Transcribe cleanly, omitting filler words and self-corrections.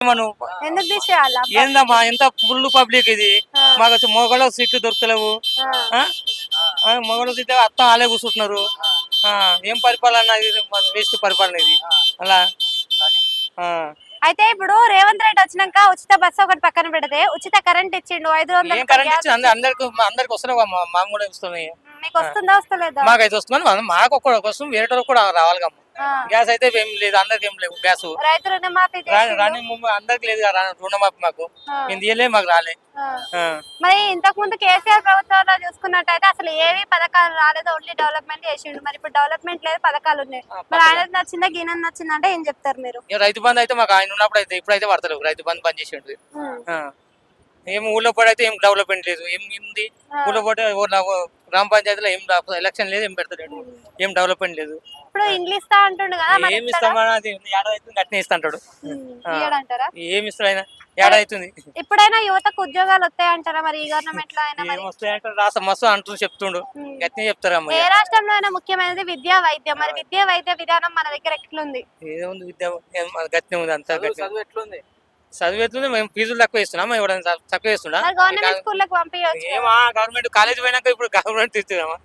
మనం ఎందుకు తీసేయాలా ఏందమ్మా ఎంత ఫుల్ పబ్లిక్ ఇది. మాకు వచ్చి మొగలో సీట్లు దొరుకుతలేవు. మొగలో సీట్లు అత్త ఆలే కూర్చుంటున్నారు. ఏం పరిపాలన ఇది, వేస్ట్ పరిపాలన ఇది అలా. అయితే ఇప్పుడు రేవంత్ రెడ్డి వచ్చినాక ఉచిత బస్సు ఒకటి పక్కన పెడితే ఉచిత కరెంట్ ఇచ్చిండు 500 ఏం కరెంట్ ఇచ్చి అందరికి వస్తున్నాయి. మాకు కూడా వస్తున్నాయి. మీకు వస్తుందా వస్తలేదా? మాకైతే వస్తున్నాను. మాకు ఒక్కడికి వస్తుంది, వేరే కూడా రావాలి కమ్మ. గ్యాస్ అయితే ఏం లేదు, అందరికి ఏం లేవు గ్యాస్. రైతు రుణమాఫీ రాని అందరికి లేదు రుణమాఫీ. మాకు మేము తీయలే, మాకు రాలే. మరి ఇంతకు ముందు కేసీఆర్ ప్రభుత్వంలో చూసుకున్నట్టయితే అసలు ఏవి పథకాలు రాలేదు, ఓన్లీ డెవలప్మెంట్ చేసిండు. మరి ఇప్పుడు డెవలప్మెంట్ లేదు, పథకాలు ఉన్నాయి. మరి ఆయన నచ్చిందా గిన నచ్చిందంటే ఏం చెప్తారు మీరు? రైతు బంధు అయితే మాకు ఆయన ఉన్నప్పుడు అయితే, ఇప్పుడైతే పడతలేవు. రైతు బంధు బంద్ చేసిండు. ఏం ఊళ్ళో పడి అయితే ఏం డెవలప్మెంట్ లేదు. ఏముంది ఊళ్ళో పడి గ్రామ పంచాయతీలో ఏం ఎలక్షన్ లేదు, ఏం పెడతలేడు, ఏం డెవలప్మెంట్ లేదు. ఇప్పుడు ఇంగ్లీష్ తో అంటుండు కదా, ఏమి ఇస్తామని అది ఏడాది గట్టినే ఇస్తాంటాడు. ఏమి ఇస్తాడు ఆయన, ఏడాది. ఇప్పుడైనా యువతకు ఉద్యోగాలు వస్తాయంటారా మరి ఈ గవర్నమెంట్ లో అయినా? వస్తాయంటారు, రాష్ట్ర మస్తు అంటూ చెప్తుండు, గట్టినే చెప్తారమ్మ. ఏ రాష్ట్రంలో అయినా ముఖ్యమైనది విద్యా వైద్యం. మరి విద్యా వైద్య విధానం మన దగ్గర ఎట్లుంది? ఏముంది విద్య గట్టినే ఉంది, అంతా చదువు ఎట్లుంది. చదువు ఎట్లుంది, మేము ఫీజులు తక్కువ ఇస్తున్నాం, ఎవరైనా తక్కువ ఇస్తున్నా. గవర్నమెంట్ స్కూళ్ళకి పంపించవచ్చు. గవర్నమెంట్ కాలేజ్ పోయినాక ఇప్పుడు గవర్నమెంట్ ఇస్తున్నామా?